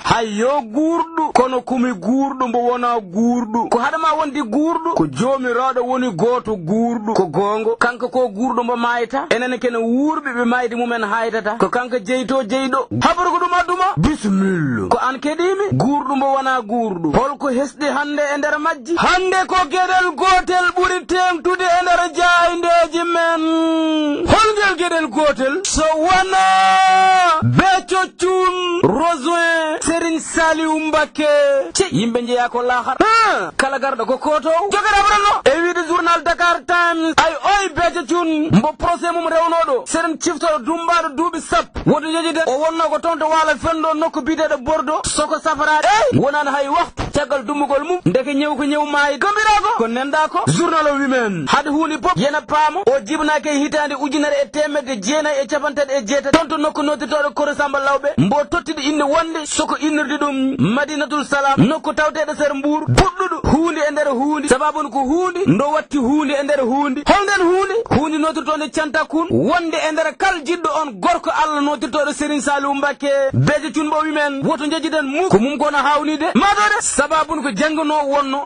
hayyo gurdu kono kumi gurdu mbo wona gurdu ko hadama wondi gurdu ko jomiraɗo woni goto gurdu ko gongo kanko ko gurdu mbo mayta enen ken wurbe be maydi mumen haytata ko kanko jeyto jeydo habru ko dum aduma bismillah ko an kedimi gurdu mbo wona gurdu holko hesde hande e nder majji hande ko gedel gotel buri temtude e nder jayndeji men holgel gedel gotel so wana becocun rosoin Serigne Saliou Mbacké ci yimbe jeya ko lahar kala gardo ko koto jogara brano e wiide journal Dakar Times ay oy becocun mbo procès mum rewnodo Serigne ciftoro dumbaado duubi sap wodo joji de o wonno ko tonto wala fendo nokko bidede Bordeaux soko safarade wonana hay waxtu tagal dumugol mum ndeke ñew ko ñew mayi gambira ko nenda ko journal women hade huuni pop yena paamo o jibnaake hitande ujunere e temedde jeenay e capantede e jeeta tonto nokko nodditoɗo Koro Samba Lawbe mbo tottide inde wonde soko innirde ɗum Madinatul Salam nokko tawteɗo ser Mbour budduɗo huunde e nder huunde sababun ko huunde ndo watti huunde e nder huunde holnden huunde noddirtoɗe cantakun wonde e nder kal jiɗɗo on gorko Allah noddirtoɗo Serigne Saliou Mbacké beje cunɓo wimen woto jejjiden mu ko mum kono hawnide madode sababun ko jangonowo wonno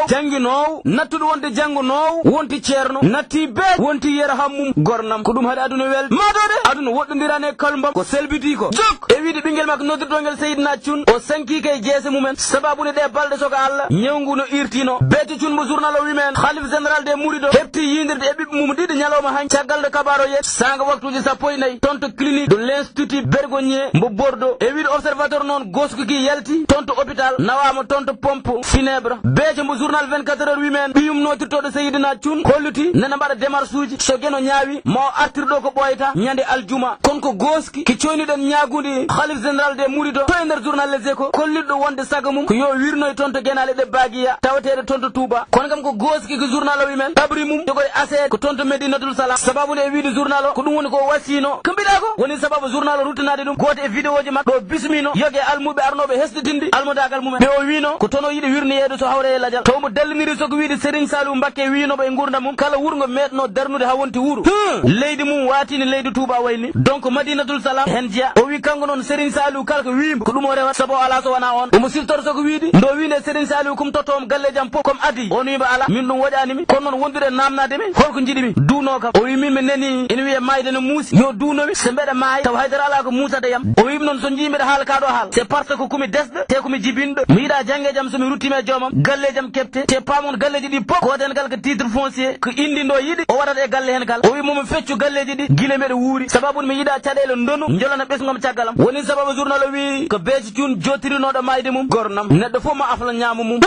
janginowo nattuɗo wonde jangonowo wonti ceerno natti beej wonti yera hammum gornam ko ɗum haade aduna wel madode aduna woɗɗodirane kalmbam ko selbiti ko jok e wiide ɓinguel makko noddirɗongel Seydina Thioune o sanki kay jeese mumen sababune ɗe balɗe soko Allah ñewngu no irtino beejo Thioune mo journal o wimen khalife général des mourides heɓti yindirde e ɓiɓɓe mum ɗiɗi ñalawma han caggal de kabaro yet sanga waktuji sappo e nayyi tonto clinique de l'institut Bergonier mbo Bordeaux e wiide observateur noon goskoki yalti tonto hôpital nawama tonto pompe funèbre beejo mo journal 24 heures wimen ɓiyum notirtoɗo Seydina Thioune holliti nana mbaɗa démarche uji so gueno ñaawi ma o artirɗo ko ɓoyta ñande aljuma kono ko goski ki coyniɗen ñaagude khalife général des mourides to e nder journal Les Échos kollirɗo wonde saga mum ko yo wirnoy tonto guenale ɗe baguiya taweteɗe tonto Touba kono kam ko goski ko journal o wimen ɗabri mum jogoye aset ko tonto Medinatul Salam sababude e wiide journal o ko ɗum woni ko wasino ko mbiɗa ko woni sababu journal o ruttinade ɗum goto e vidéo ji makko ɗo bismino yogue almuɓe arnoɓe hesɗitinde almudagal mumen ɓe o wino ko tono yiɗi wirnoyeede so hawre e ladial taw mo dalliniri soko wiide Serigne Saliou Mbacké winoɓe e gurdam mum kala wurgo meɗno darnude ha wonti wuuro leydi mum watini leydi Touba wayni donc Madinatul Salam hen jeeya o wi kanko noon Serigne Saliou kala ko wimo ko ɗum o rewat saabu ala so wona on omo siftoto soko wiide ndo winde Serigne Saliou kum tottom galleji am fof comme adi on wima ala min ɗum woɗanimi kono noon wondude namnademi holko jiɗimi duuno kam o wi min mi nani ene wiye mayde no muusi yo duunomi so mbeɗa maayi taw haydara ala ko muusata yam o wimi noon so jimiɗa haala kaɗo haala c'est parce que komi desɗo te komi jibinɗo mi yiɗa jangge jam somi ruttime joomam galleji am kepte te pamon galleji ɗi pop goto hen kala ko titre foncier ko indi ndo yiɗi o waɗata e galle hen kala o wi momi feccu galleji ɗi guila mbeɗa wuuri sababude mi yiɗa caɗele ndonu jolana ɓesgom caggalam woni sababu journal o wi ko beeji Thioune jotirinoɗo mayde mum gornam neɗɗo fof ma afla ñaamu mum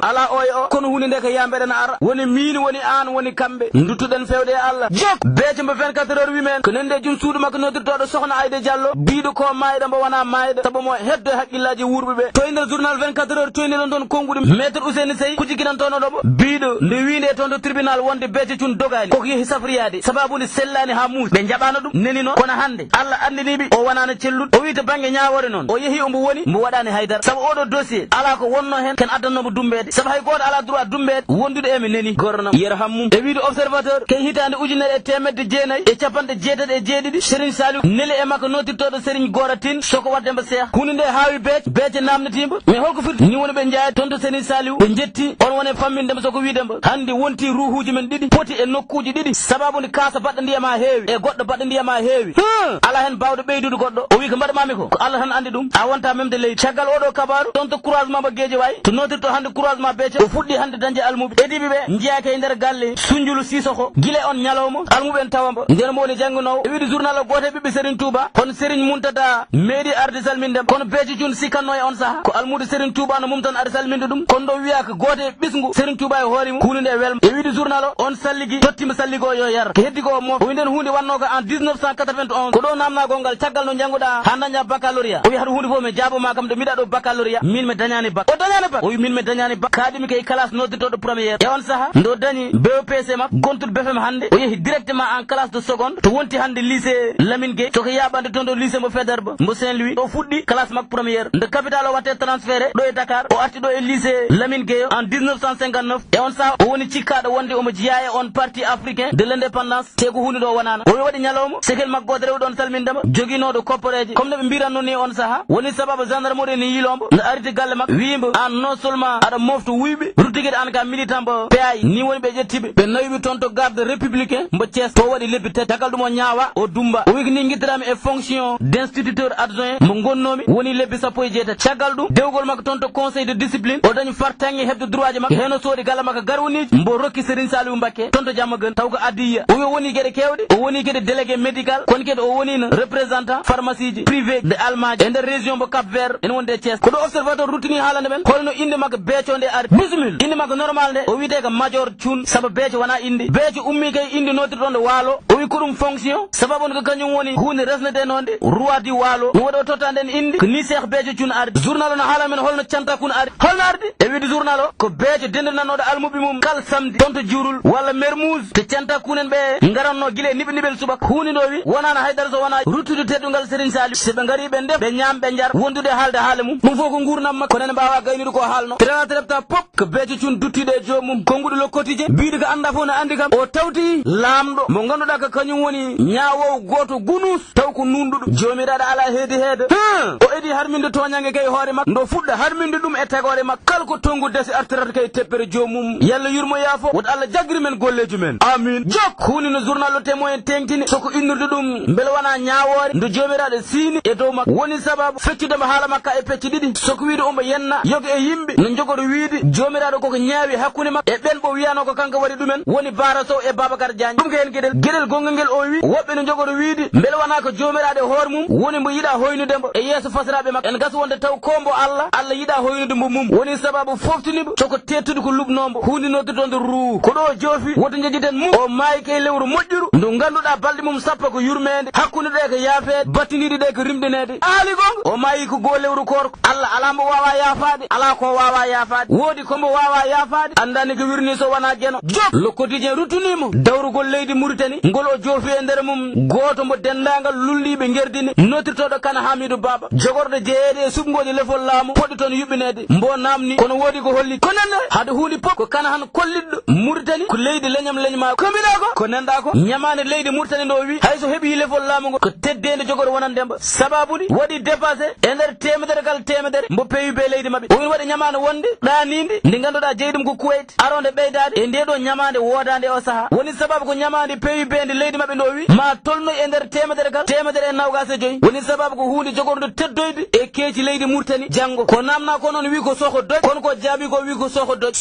ala oye o kono hunde nde ko yambeɗena ara woni min woni an woni kamɓe duttuɗen fewde e Allah jok beejo mbo 24 heures wimen ko nende jum suudu makko noddirtoɗo sokhna Aïda Diallo biiɗo ko mayɗo mbo wona mayɗo saabu mo heddo e haqqillaji wurɓeɓe to e nder journal 24 heures toyniɗon toon konguɗi maître Ouseyni Sey kujikinantonoɗomo biiɗo nde winde e toon to tribunal wonde beejo Thioune dogani koko yeehi safriyade sababude sellani ha muusi ɓe jaɓano ɗum neni noon kono hande Allah andiniɓe o wonano celluɗo o wi to banggue ñawore noon o yeehi omo woni mbo waɗani haydara saabu oɗo dossier ala ko wonno hen ken addannomo dumbede saabu hay goto ala droit dumbede wondude emi neni gornam yera hammum e wiide observateur kay hitande ujunere e temedde jeenayyi e capanɗe jeetati e jeeɗiɗi Serigne Saliou neli e makko notirtoɗo Serigne Gora Tine soko waddemba seeha hunde nde haawi beeje namdetimba mais holko firti ni woni ɓe jaaya toon to Serigne Saliou ɓe jetti on wone fammindema soko widemba hande wonti ruhuji men ɗiɗi poti e nokkuji ɗiɗi sababu nde kaasa baɗɗo ndiyam ha heewi e goɗɗo baɗɗo ndiyam ha heewi ala hen bawɗo ɓeydude goɗɗo o wi ko mbaɗamami ko Allah tan andi ɗum a wonta memde leydi caggal oɗo kabaru toon to croisement mo Guédji wayi to notirto hande croisement beece o fuɗɗi hande dañde almuɓe ediɓe ɓe jeyake e nder galle Sunjulu Sissoko guila on ñalawma almuɓe en tawamba nder mo woni janggunowo e wiide journal o goto e ɓiɓɓe Serigne Touba kono Serigne Muntada meeɗi arde salmindema kono beejo Thioune sikkanno e on saaha ko almude Serigne Touba no mum tan arde salminde ɗum kono ɗo wiya ko goto e ɓisgu Serigne Touba e hoore mum hunde nde welma e wiide journal o on salligui tottima salligo yo yar ko heddi ko mo o winden hunde wanno ko en 1991 ko ɗo namnagol ngal caggal no janggoɗa ha daña baccalauréat o wi haɗa hunde fof mi jaaboma kam ɗo mbiɗa ɗo baccalauréat min mi dañani bac o dañani bac o wi min mi dañani bac kaadimi kay classe noddirtoɗo premiére e on saaha ndo dañi BEPC makko gontuɗo BFM hande o yeehi directement en classe de seconde to wonti hande lycée Lamine Gueye soko yaɓande toon ɗo lycée mo Faidherbe mo Saint-Louis o fuɗɗi classe makko premiére nde capital o watte transféré ɗo e Dakar o arti ɗo e lycée Lamine Gueye en 1959 e on saaha o woni cikkaɗo wonde omo jeeya e on parti africain de l' indépendance te ko hunde ɗo wonano o waɗi ñalawma sekel makko goto rewi ɗon salmindema joguinoɗo koppareji comme no ɓe mbiranno ni on saaha woni sababu gendarme de ni yilombo nda ariti galle mak wimbo an non seulement ada mofto wuybe rutiguede an ka militant ba pay ni woni be jettibe be nayibi tonto garde républicain mbo Thiès to wadi lebbi te tagal dum o nyaawa o dumba o wigi ni ngidrami e fonction d'instituteur adjoint mo gonnomi woni lebbi sappo e jeeta tagal dum dewgol mak tonto conseil de discipline o dañu fartangi hebde droit mak heno soodi galle mak garwoniji mbo rokki Serigne Saliou Mbacké tonto jamma gën taw ko addiya o woni gede kewde o woni gede délégué médical kon kede o woni na représentant pharmacie ji privé de Almadji e der région bo Cap Vert en wonde Thiès ko do observateur routini haalande men holno inde makko beeco nde ar bismil inde makko normal nde o wiite ko major Thioune saba beeco wana inde beeco ummi kay inde notirtonde waalo o wi ko ɗum fonction sababu ko kañum woni hunde resnede nonde roi di waalo ɗum waɗi o tottande en inde ko ni Cheikh Béthio Thioune ardi journal o no haala men holno Cantakun ardi holno ardi e wiide journal o ko Béthio dendirnanoɗo almuɓe mum kal samedi tonto Diourul walla Mermoz te Cantakun en ɓe garanno guila niɓe subaka hunde ɗo wi wonano haydara so wona ruttude teddungal Serigne Saliou so ɓe ngari ɓe ndef ɓe ñaam ɓe jar wondude haalde haale mum ɗum fof ko gurnam makko ko nene mbawa gaynude ko haalno treta pop ko Béthio Thioune duttiɗe e joomum konguɗo Le Quotidien mbiɗo ko anda fof no andi kam o tawti laamɗo mo ganduɗa ko kañum woni ñaawowo goto gunus taw ko nunɗuɗo jomiraɗo ala heede o edi harminde toñange kay hoore makko ndo fuɗɗa harminde ɗum e tagore makko kala ko tongu desi artirata kay teppere joomum yalla yurmo yaafo woto Allah jaggiri men golleji men amin jok hunde no journal Le Témoin tengtini soko innurde ɗum beele wona ñaawore ndo jomiraɗo siini e dow makko woni sababu feccudemo haala makka e pecce ɗiɗi soko wiide omo yenna yoga e yimɓe no jogoɗo wiide jomiraɗo koko ñaawi hakkude makko e ɓen ɓo wiyano ko kanko waɗi ɗumen woni Bara Sow e Babacar Diagne ɗum ko hen gueɗel gongal ngel o wi woɓɓe no jogoɗo wiide beele wona ko jomiraɗo hoore mum woni mbo yiiɗa hoynudemo e yeeso fasiraɓe makko en gasa wonde taw kombo Allah yiiɗa hoynude mbo mum woni sababu foftiniɓe soko tettude ko lubnombo hunde noddirtonde ruu ko ɗo joofi woto jejjiten mum o maayi kay lewru moƴƴuru ndu ganduɗa balɗe mum sappo ko yurmede hakkude ɗe ko yaafede battiniɗe ɗe ko rimɗinede aali gonga o maayi ko goo lewru korko Allah ala mbo wawa yaafade ala ko wawa yaafade woodi kombo wawa yaafade andani ko wirni so wona jeno jok Le Quotidien ruttunimo dawrugol leydi Mauritanie ngol o joofi e nder mum goto mo dendagal lulliɓe gerdini notirtoɗo Kane Hamidou Baba jogorɗo jeeyede e suɓgoji lefol laamu poɗɗi toon yuɓɓinede mbo namni kono woodi ko holli ko nende hade huuli pop ko Kane Han kolliɗɗo Mauritanie ko leydi leñma komina ko nenda ko ñamande leydi Mauritanie ndo wi hayso heeɓi lefol laamu ngo ko teddede jogoɗo wonandemba sababude waɗi dépassé e nder temedere mbo PIB leydi mabɓe o woni waɗi ñamande wonde ɗaninde ndi ganduɗa jeeyi ɗum ko Kuwait aronde ɓeydade e ndeɗo ñamande wodande o saaha woni sababu ko ñamande PIB nde leydi mabɓe ndo wi ma tolnoy e nder temedere e nawgas e joyyi woni sababu ko hunde jogorɗo teddoyde e keeci leydi Mauritanie janggo ko namna ko noon wi ko soko doj kono ko jaabi ko wi ko soko doj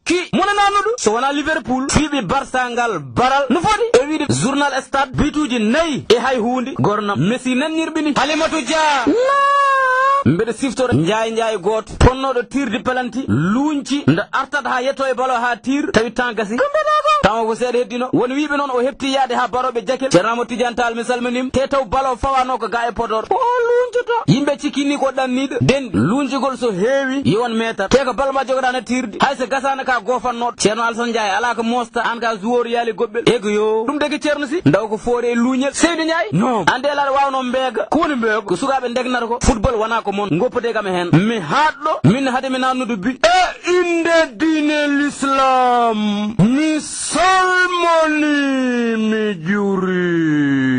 ki monananuɗo so wona Liverpool fiiɓe Barça ngal baral no foti e wiide journal Stade bituji nayyi e hay hunde gornam Messi nannirɓini Halimatou Dia mbeɗa siftoro njaay goto ponnoɗo tirde pelanti luunci nda artat ha yetto e balo ha tir tawi temps gasi taw ko seeɗa heddino woni wiiɓe noon o hefti yaade ha baroɓe jakel Ceerno Tidiane Tall mi salminim te taw balo fawano ko ga e Podor o luuncoto yimɓe cikkini ko ɗanniɗo den luuncugol so heewi yewon metar te ko balma jogoɗano tirde hayso gasano ka gofannoɗo Ceerno Alassane Ndiaye ala ko mosta an ka joueur yaali goɓɓel ego yo ɗum deke Ceerno si ndaw ko foore e luuñel Seydou Ndiaye non ande laɗa wawno mbeega ko woni mbeego ko sukaɓe degnata ko football wona ko mon goppode kam hen mi haɗɗo min hade mi nannude bi e inde diine l'islam mi salmoni mi juri